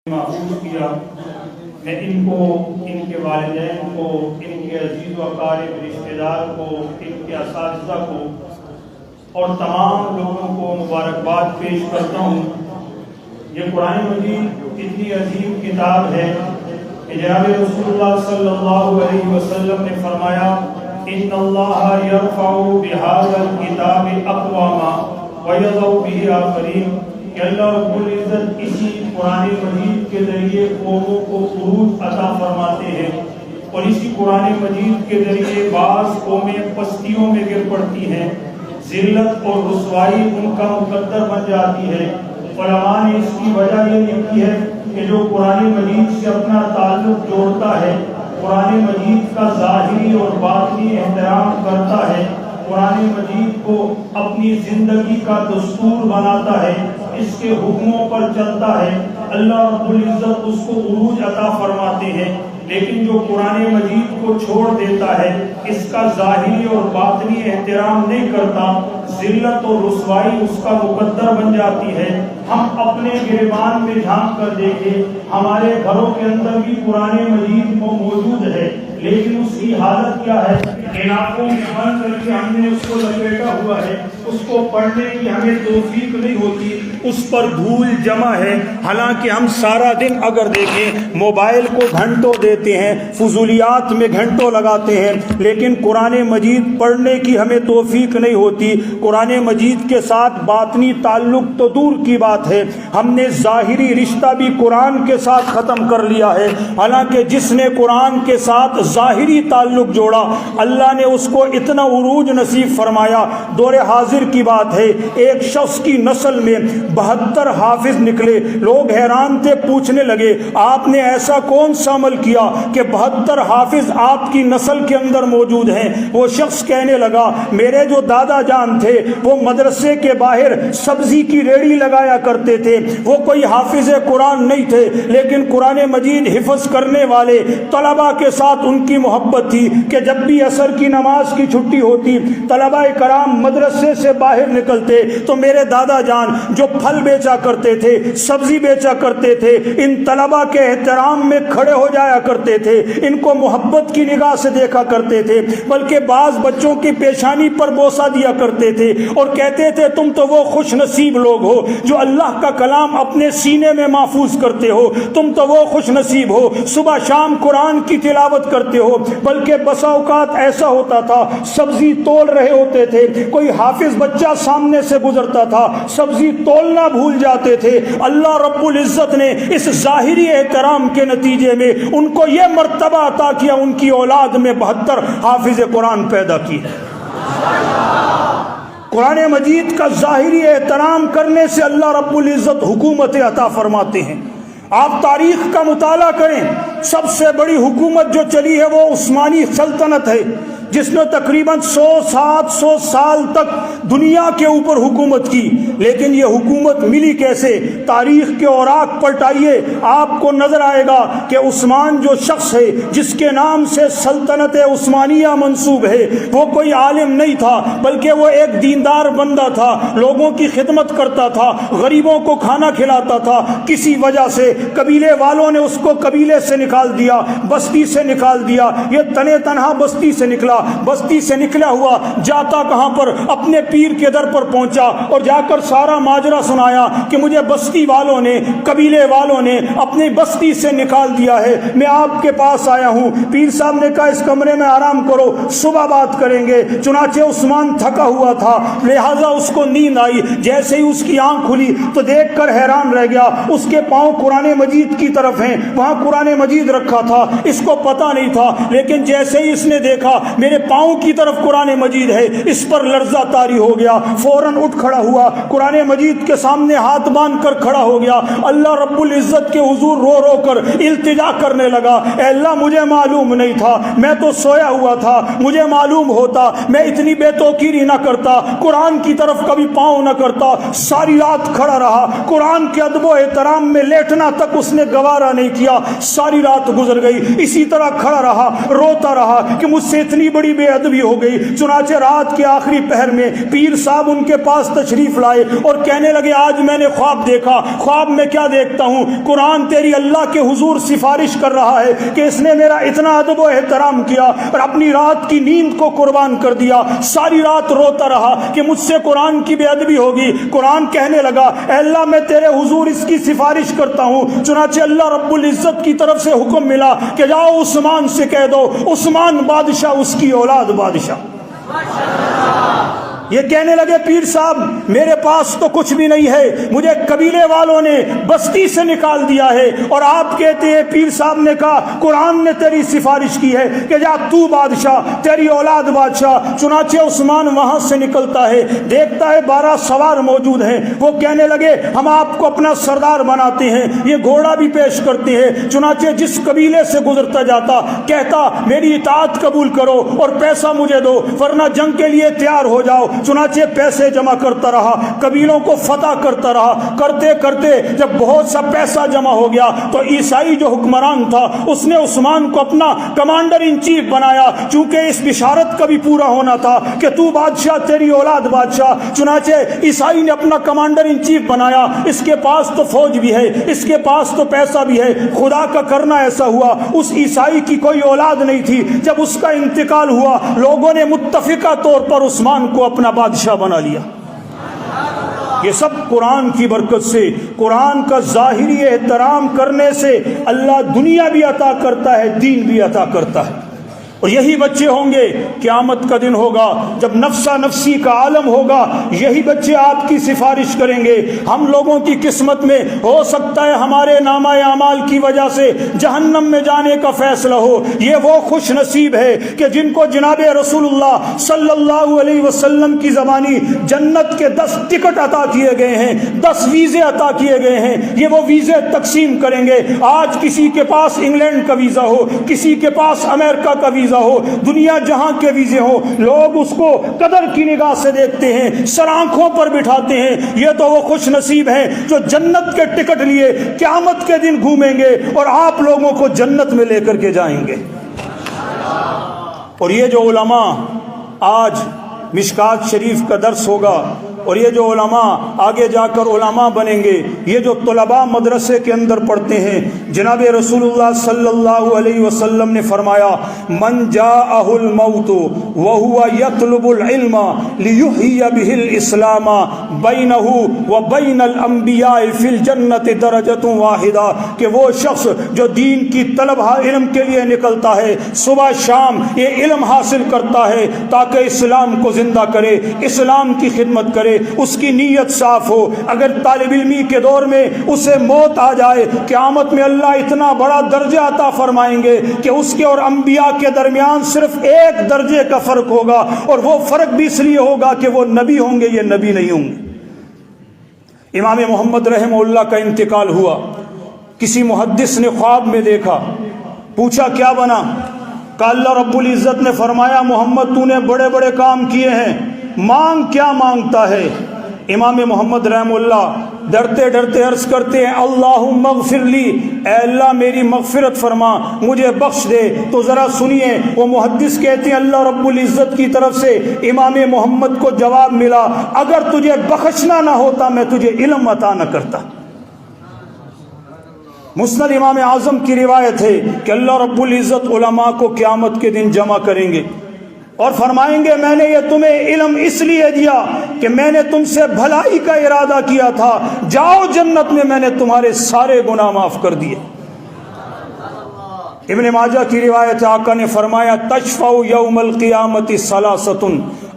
محفوظ کیا۔ میں ان کو، ان کے والدین کو، ان کے عزیز و اقارب رشتہ دار کو، ان کے اساتذہ کو اور تمام لوگوں کو مبارکباد پیش کرتا ہوں۔ یہ قرآن مجید اتنی عظیم کتاب ہے کہ جناب رسول اللہ صلی اللہ علیہ وسلم نے فرمایا ان اللہ یرفع بہذا الکتاب اقواما ویضع بہ آخرین، کہ اللہ رب العزت اسی قرآن مجید کے ذریعے قوموں کو عروج عطا فرماتے ہیں، اور اسی قرآن مجید کے ذریعے بعض قومیں پستیوں میں گر پڑتی ہیں، ذلت اور رسوائی ان کا مقدر بن جاتی ہے۔ علماء نے اس کی وجہ یہ لکھی ہے کہ جو قرآن مجید سے اپنا تعلق جوڑتا ہے، قرآن مجید کا ظاہری اور باطنی احترام کرتا ہے، قرآن مجید کو اپنی زندگی کا دستور بناتا ہے، اس کے حکموں پر چلتا ہے، اللہ رب العزت اس کو عروج عطا فرماتے ہیں۔ لیکن جو قرآن مجید کو چھوڑ دیتا ہے، اس کا ظاہری اور باطنی احترام نہیں کرتا، ذلت اور رسوائی اس کا مقدر بن جاتی ہے۔ ہم اپنے گریبان میں جھانک کر دیکھیں، ہمارے گھروں کے اندر بھی قرآن مجید موجود ہے، لیکن اس کی حالت کیا ہے؟ آنکھوں میں بند کر کے ہم نے اس کو لپیٹا ہوا ہے، اس کو پڑھنے کی ہمیں توفیق نہیں ہوتی، اس پر دھول جمع ہے۔ حالانکہ ہم سارا دن اگر دیکھیں موبائل کو گھنٹوں دیتے ہیں، فضولیات میں گھنٹوں لگاتے ہیں، لیکن قرآن مجید پڑھنے کی ہمیں توفیق نہیں ہوتی۔ قرآن مجید کے ساتھ باطنی تعلق تو دور کی بات ہے، ہم نے ظاہری رشتہ بھی قرآن کے ساتھ ختم کر لیا ہے۔ حالانکہ جس نے قرآن کے ساتھ ظاہری تعلق جوڑا، اللہ نے اس کو اتنا عروج نصیب فرمایا۔ دور حاضر کی بات ہے، ایک شخص کی نسل میں 72 حافظ نکلے۔ لوگ حیران تھے، پوچھنے لگے آپ نے ایسا کون سا عمل کیا کہ 72 حافظ آپ کی نسل کے اندر موجود ہیں؟ وہ شخص کہنے لگا میرے جو دادا جان تھے وہ مدرسے کے باہر سبزی کی ریڑھی لگایا کرتے تھے، وہ کوئی حافظ قرآن نہیں تھے، لیکن قرآن مجید حفظ کرنے والے طلباء کے ساتھ ان کی محبت تھی کہ جب بھی عصر کی نماز کی چھٹی ہوتی، طلباء کرام مدرسے سے باہر نکلتے تو میرے دادا جان جو پھل بیچا کرتے تھے، سبزی بیچا کرتے تھے، ان طلباء کے احترام میں کھڑے ہو جایا کرتے تھے، ان کو محبت کی نگاہ سے دیکھا کرتے تھے، بلکہ بعض بچوں کی پیشانی پر بوسہ دیا کرتے تھے اور کہتے تھے تم تو وہ خوش نصیب لوگ ہو جو اللہ کا کلام اپنے سینے میں محفوظ کرتے ہو، تم تو وہ خوش نصیب ہو صبح شام قرآن کی تلاوت کرتے ہو۔ بلکہ بسا اوقات ایسا ہوتا تھا سبزی تول رہے ہوتے تھے، کوئی حافظ بچہ سامنے سے گزرتا تھا، سبزی تولنا بھول جاتے تھے۔ اللہ رب العزت نے اس ظاہری احترام کے نتیجے میں ان کو یہ مرتبہ عطا کیا، ان کی اولاد میں 72 حافظ قرآن پیدا کی۔ قرآن مجید کا ظاہری احترام کرنے سے اللہ رب العزت حکومت عطا فرماتے ہیں۔ آپ تاریخ کا مطالعہ کریں، سب سے بڑی حکومت جو چلی ہے وہ عثمانی سلطنت ہے، جس نے تقریباً 700 سال تک دنیا کے اوپر حکومت کی۔ لیکن یہ حکومت ملی کیسے؟ تاریخ کے اوراق پلٹائیے، آپ کو نظر آئے گا کہ عثمان جو شخص ہے جس کے نام سے سلطنت عثمانیہ منسوب ہے، وہ کوئی عالم نہیں تھا، بلکہ وہ ایک دیندار بندہ تھا، لوگوں کی خدمت کرتا تھا، غریبوں کو کھانا کھلاتا تھا۔ کسی وجہ سے قبیلے والوں نے اس کو قبیلے سے نکال دیا، بستی سے نکال دیا، یہ تنے تنہا بستی سے نکلا۔ بستی سے نکلا ہوا جاتا کہاں پر؟ اپنے پیر کے در پر پہنچا اور جا کر سارا ماجرا سنایا کہ مجھے بستی والوں نے، قبیلے والوں نے اپنی بستی سے نکال دیا ہے، میں آپ کے پاس آیا ہوں۔ پیر صاحب نے کہا اس کمرے میں آرام کرو، صبح بات کریں گے۔ چنانچہ عثمان تھکا ہوا تھا، لہذا اس کو نیند آئی۔ جیسے ہی اس کی آنکھ کھلی تو دیکھ کر حیران رہ گیا، اس کے پاؤں قرآن مجید کی طرف ہیں، وہاں قرآن مجید رکھا تھا، اس کو پتہ نہیں تھا، لیکن جیسے ہی اس نے دیکھا میرے پاؤں کی طرف قرآن مجید ہے، اس پر لرزہ طاری ہو گیا، فوراً اٹھ کھڑا ہوا، قرآن مجید کے سامنے ہاتھ باندھ کر کھڑا ہو گیا، اللہ رب العزت کے حضور رو رو کر التجا کرنے لگا، اے اللہ مجھے معلوم نہیں تھا، میں تو سویا ہوا تھا، مجھے معلوم ہوتا میں اتنی بے توقیری نہ کرتا، قرآن کی طرف کبھی پاؤں نہ کرتا۔ ساری رات کھڑا رہا، قرآن کے ادب و احترام میں لیٹنا تک اس نے گوارا نہیں کیا، ساری رات گزر گئی، اسی طرح کھڑا رہا، روتا رہا کہ مجھ سے اتنی بڑی بڑی بے ادبی ہو گئی۔ چنانچہ رات کے آخری پہر میں پیر صاحب ان کے پاس تشریف لائے اور کہنے لگے آج میں نے خواب دیکھا۔ خواب میں کیا دیکھتا ہوں؟ قرآن تیری اللہ کے حضور سفارش کر رہا ہے کہ اس نے میرا اتنا ادب و احترام کیا اور اپنی رات کی نیند کو قربان کر دیا، ساری رات روتا رہا کہ مجھ سے قرآن کی بے ادبی ہوگی۔ قرآن کہنے لگا اے اللہ میں تیرے حضور اس کی سفارش کرتا ہوں۔ چنانچہ اللہ رب العزت کی طرف سے حکم ملا کہ جاؤ عثمان سے کہہ دو عثمان بادشاہ، اس کی اولاد بادشاہ۔ یہ کہنے لگے پیر صاحب میرے پاس تو کچھ بھی نہیں ہے، مجھے قبیلے والوں نے بستی سے نکال دیا ہے، اور آپ کہتے ہیں پیر صاحب نے کہا قرآن نے تیری سفارش کی ہے کہ جا تو بادشاہ، تیری اولاد بادشاہ۔ چنانچہ عثمان وہاں سے نکلتا ہے، دیکھتا ہے 12 سوار موجود ہیں۔ وہ کہنے لگے ہم آپ کو اپنا سردار بناتے ہیں، یہ گھوڑا بھی پیش کرتے ہیں۔ چنانچہ جس قبیلے سے گزرتا جاتا کہتا میری اطاعت قبول کرو اور پیسہ مجھے دو ورنہ جنگ کے لیے تیار ہو جاؤ۔ چنانچہ پیسے جمع کرتا رہا، قبیلوں کو فتح کرتا رہا، کرتے کرتے جب بہت سا پیسہ جمع ہو گیا تو عیسائی جو حکمران تھا اس نے عثمان کو اپنا کمانڈر ان چیف بنایا، چونکہ اس بشارت کا بھی پورا ہونا تھا کہ تو بادشاہ تیری اولاد بادشاہ۔ چنانچہ عیسائی نے اپنا کمانڈر ان چیف بنایا، اس کے پاس تو فوج بھی ہے، اس کے پاس تو پیسہ بھی ہے۔ خدا کا کرنا ایسا ہوا اس عیسائی کی کوئی اولاد نہیں تھی۔ جب اس کا انتقال ہوا لوگوں نے متفقہ طور پر عثمان کو اپنا بادشاہ بنا لیا۔ یہ سب قرآن کی برکت سے، قرآن کا ظاہری احترام کرنے سے اللہ دنیا بھی عطا کرتا ہے، دین بھی عطا کرتا ہے۔ اور یہی بچے ہوں گے، قیامت کا دن ہوگا جب نفسا نفسی کا عالم ہوگا، یہی بچے آپ کی سفارش کریں گے۔ ہم لوگوں کی قسمت میں ہو سکتا ہے ہمارے نامہ اعمال کی وجہ سے جہنم میں جانے کا فیصلہ ہو، یہ وہ خوش نصیب ہے کہ جن کو جناب رسول اللہ صلی اللہ علیہ وسلم کی زبانی جنت کے 10 ٹکٹ عطا کیے گئے ہیں، 10 ویزے عطا کیے گئے ہیں۔ یہ وہ ویزے تقسیم کریں گے۔ آج کسی کے پاس انگلینڈ کا ویزا ہو، کسی کے پاس امریکہ کا ویزا ہو، دنیا جہاں کے ویزے ہو، لوگ اس کو قدر کی نگاہ سے دیکھتے ہیں، سر آنکھوں پر بٹھاتے ہیں۔ یہ تو وہ خوش نصیب ہیں جو جنت کے ٹکٹ لیے قیامت کے دن گھومیں گے اور آپ لوگوں کو جنت میں لے کر کے جائیں گے۔ اور یہ جو علماء آج مشکات شریف کا درس ہوگا اور یہ جو علماء آگے جا کر علماء بنیں گے، یہ جو طلباء مدرسے کے اندر پڑھتے ہیں، جناب رسول اللہ صلی اللہ علیہ وسلم نے فرمایا من جاءہ الموت وہو یطلب العلم لیحیی بہ الاسلام بینہ وبین الانبیاء فی الجنت درجۃ واحدہ، کہ وہ شخص جو دین کی طلب علم کے لیے نکلتا ہے، صبح شام یہ علم حاصل کرتا ہے تاکہ اسلام کو زندہ کرے، اسلام کی خدمت کرے، اس کی نیت صاف ہو۔ اگر طالب علمی کے دور میں اسے موت آ جائے، قیامت میں اللہ اتنا بڑا درجہ عطا فرمائیں گے کہ اس کے اور انبیاء کے درمیان صرف 1 درجے کا فرق ہوگا، اور وہ فرق بھی اس لیے ہوگا کہ وہ نبی ہوں گے، یہ نبی نہیں ہوں گے۔ امام محمد رحمہ اللہ کا انتقال ہوا، کسی محدث نے خواب میں دیکھا، پوچھا کیا بنا؟ کہ اللہ رب العزت نے فرمایا محمد تو نے بڑے بڑے کام کیے ہیں، مانگ کیا مانگتا ہے؟ امام محمد رحمہ اللہ ڈرتے ڈرتے عرض کرتے ہیں اللہم اغفر لی، اے اللہ میری مغفرت فرما، مجھے بخش دے۔ تو ذرا سنیے، وہ محدث کہتے ہیں اللہ رب العزت کی طرف سے امام محمد کو جواب ملا اگر تجھے بخشنا نہ ہوتا میں تجھے علم عطا نہ کرتا۔ مسند امام اعظم کی روایت ہے کہ اللہ رب العزت علماء کو قیامت کے دن جمع کریں گے اور فرمائیں گے میں نے یہ تمہیں علم اس لیے دیا کہ میں نے تم سے بھلائی کا ارادہ کیا تھا، جاؤ جنت میں نے تمہارے سارے گناہ معاف کر دیے۔ ابن ماجہ کی روایت آقا نے فرمایا تشفع یوم القیامت ثلاثۃ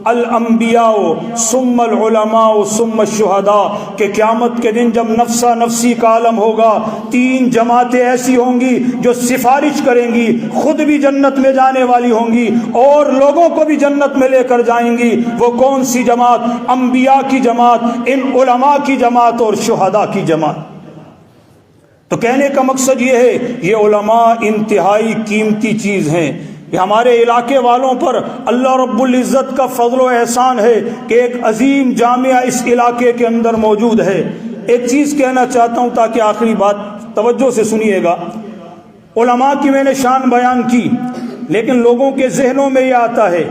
الانبیاء ثم العلماء ثم الشہداء، کہ قیامت کے دن جب نفسا نفسی کا عالم ہوگا 3 جماعتیں ایسی ہوں گی جو سفارش کریں گی، خود بھی جنت میں جانے والی ہوں گی اور لوگوں کو بھی جنت میں لے کر جائیں گی۔ وہ کون سی جماعت؟ انبیاء کی جماعت، ان علماء کی جماعت اور شہداء کی جماعت۔ تو کہنے کا مقصد یہ ہے یہ علماء انتہائی قیمتی چیز ہیں۔ کہ ہمارے علاقے والوں پر اللہ رب العزت کا فضل و احسان ہے کہ ایک عظیم جامعہ اس علاقے کے اندر موجود ہے۔ ایک چیز کہنا چاہتا ہوں تاکہ آخری بات توجہ سے سنیے گا۔ علماء کی میں نے شان بیان کی، لیکن لوگوں کے ذہنوں میں یہ آتا ہے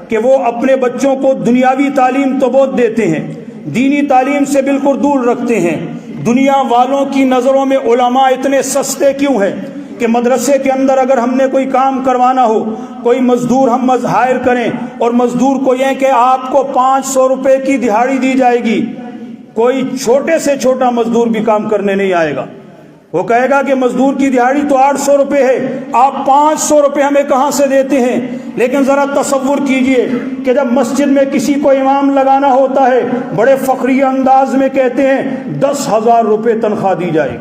کہ وہ اپنے بچوں کو دنیاوی تعلیم تو بہت دیتے ہیں، دینی تعلیم سے بالکل دور رکھتے ہیں۔ دنیا والوں کی نظروں میں علماء اتنے سستے کیوں ہیں کہ مدرسے کے اندر اگر ہم نے کوئی کام کروانا ہو، کوئی مزدور ہم ہائر کریں اور مزدور کو یہ کہ آپ کو 500 روپے کی دہاڑی دی جائے گی، کوئی چھوٹے سے چھوٹا مزدور بھی کام کرنے نہیں آئے گا۔ وہ کہے گا کہ مزدور کی دہاڑی تو 800 روپے ہے، آپ 500 روپے ہمیں کہاں سے دیتے ہیں؟ لیکن ذرا تصور کیجئے کہ جب مسجد میں کسی کو امام لگانا ہوتا ہے، بڑے فخری انداز میں کہتے ہیں 10,000 روپے تنخواہ دی جائے گی،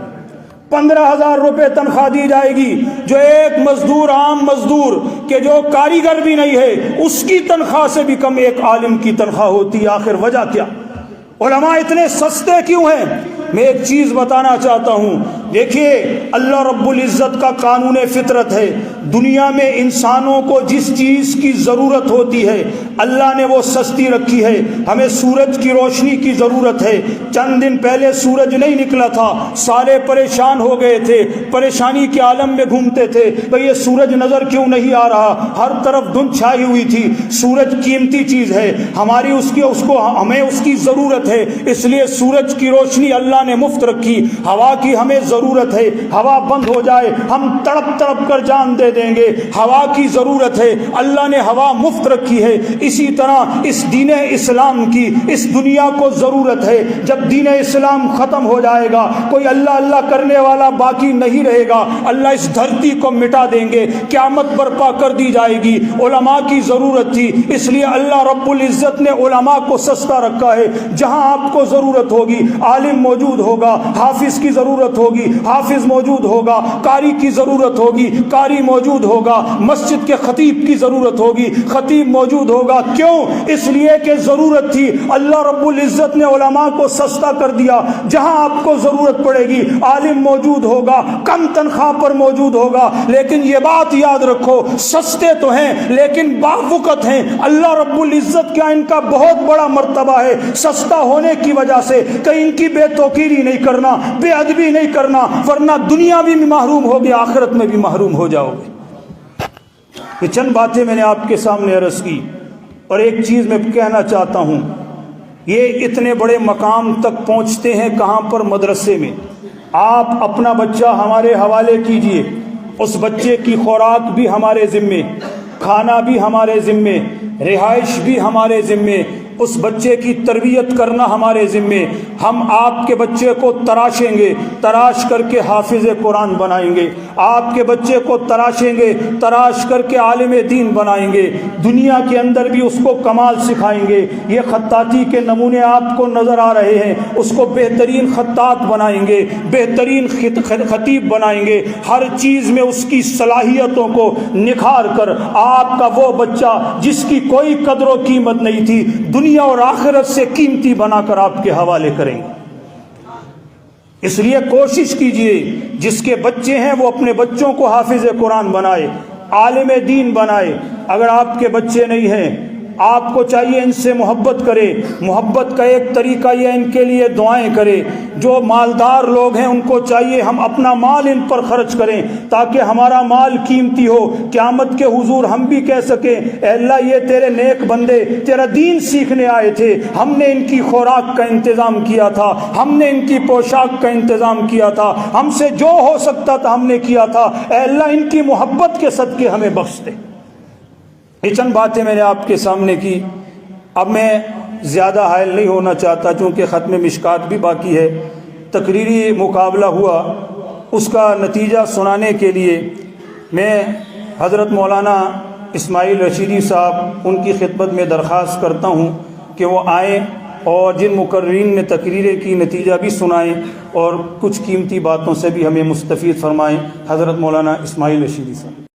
15,000 روپے تنخواہ دی جائے گی، جو ایک مزدور، عام مزدور کہ جو کاریگر بھی نہیں ہے، اس کی تنخواہ سے بھی کم ایک عالم کی تنخواہ ہوتی ہے۔ آخر وجہ کیا؟ علماء اتنے سستے کیوں ہیں؟ میں ایک چیز بتانا چاہتا ہوں، دیکھیے اللہ رب العزت کا قانون فطرت ہے، دنیا میں انسانوں کو جس چیز کی ضرورت ہوتی ہے اللہ نے وہ سستی رکھی ہے۔ ہمیں سورج کی روشنی کی ضرورت ہے، چند دن پہلے سورج نہیں نکلا تھا، سارے پریشان ہو گئے تھے، پریشانی کے عالم میں گھومتے تھے کہ یہ سورج نظر کیوں نہیں آ رہا، ہر طرف دھند چھائی ہوئی تھی۔ سورج قیمتی چیز ہے، ہماری ہمیں اس کی ضرورت ہے، اس لیے سورج کی روشنی اللہ نے مفت رکھی۔ ہوا کی ہمیں ضرورت ہے، ہوا بند ہو جائے ہم تڑپ تڑپ کر جان دے دیں گے، ہوا کی ضرورت ہے، اللہ نے ہوا مفت رکھی ہے۔ اسی طرح اس دین اسلام کی اس دنیا کو ضرورت ہے، جب دین اسلام ختم ہو جائے گا کوئی اللہ اللہ کرنے والا باقی نہیں رہے گا، اللہ اس دھرتی کو مٹا دیں گے، قیامت برپا کر دی جائے گی۔ علماء کی ضرورت تھی، اس لیے اللہ رب العزت نے علماء کو سستا رکھا ہے۔ جہاں آپ کو ضرورت ہوگی عالم موجود ہوگا، حافظ کی ضرورت ہوگی حافظ موجود ہوگا، قاری کی ضرورت ہوگی قاری موجود ہوگا، مسجد کے خطیب کی ضرورت ہوگی خطیب موجود ہوگا۔ کیوں؟ اس لیے کہ ضرورت تھی، اللہ رب العزت نے علماء کو سستا کر دیا۔ جہاں آپ کو ضرورت پڑے گی عالم موجود ہوگا، کم تنخواہ پر موجود ہوگا، لیکن یہ بات یاد رکھو سستے تو ہیں لیکن باوقت ہیں۔ اللہ رب العزت کا ان کا بہت بڑا مرتبہ ہے، سستا ہونے کی وجہ سے کہ ان کی بے توقیری نہیں کرنا، بے ادبی نہیں کرنا، ورنہ دنیا بھی محروم ہوگی آخرت میں بھی محروم ہو جاؤ گے۔ یہ چند باتیں میں نے آپ کے سامنے عرض کی، اور ایک چیز میں کہنا چاہتا ہوں، یہ اتنے بڑے مقام تک پہنچتے ہیں کہاں پر؟ مدرسے میں۔ آپ اپنا بچہ ہمارے حوالے کیجئے، اس بچے کی خوراک بھی ہمارے ذمے، کھانا بھی ہمارے ذمے، رہائش بھی ہمارے ذمے، اس بچے کی تربیت کرنا ہمارے ذمے۔ ہم آپ کے بچے کو تراشیں گے، تراش کر کے حافظ قرآن بنائیں گے، آپ کے بچے کو تراشیں گے، تراش کر کے عالم دین بنائیں گے، دنیا کے اندر بھی اس کو کمال سکھائیں گے۔ یہ خطاطی کے نمونے آپ کو نظر آ رہے ہیں، اس کو بہترین خطاط بنائیں گے، بہترین خطیب بنائیں گے، ہر چیز میں اس کی صلاحیتوں کو نکھار کر آپ کا وہ بچہ جس کی کوئی قدر و قیمت نہیں تھی دنیا اور آخرت سے قیمتی بنا کر آپ کے حوالے کریں گے۔ اس لیے کوشش کیجئے جس کے بچے ہیں وہ اپنے بچوں کو حافظ قرآن بنائے، عالم دین بنائے۔ اگر آپ کے بچے نہیں ہیں، آپ کو چاہیے ان سے محبت کرے۔ محبت کا ایک طریقہ یہ ان کے لیے دعائیں کرے۔ جو مالدار لوگ ہیں ان کو چاہیے ہم اپنا مال ان پر خرچ کریں تاکہ ہمارا مال قیمتی ہو، قیامت کے حضور ہم بھی کہہ سکیں اے اللہ یہ تیرے نیک بندے تیرا دین سیکھنے آئے تھے، ہم نے ان کی خوراک کا انتظام کیا تھا، ہم نے ان کی پوشاک کا انتظام کیا تھا، ہم سے جو ہو سکتا تھا ہم نے کیا تھا، اے اللہ ان کی محبت کے صدقے ہمیں بخش دے۔ یہ چند باتیں میں نے آپ کے سامنے کی۔ اب میں زیادہ حائل نہیں ہونا چاہتا چونکہ ختم مشکات بھی باقی ہے۔ تقریری مقابلہ ہوا، اس کا نتیجہ سنانے کے لیے میں حضرت مولانا اسماعیل رشیدی صاحب ان کی خدمت میں درخواست کرتا ہوں کہ وہ آئیں اور جن مقررین نے تقریریں کی نتیجہ بھی سنائیں اور کچھ قیمتی باتوں سے بھی ہمیں مستفید فرمائیں۔ حضرت مولانا اسماعیل رشیدی صاحب۔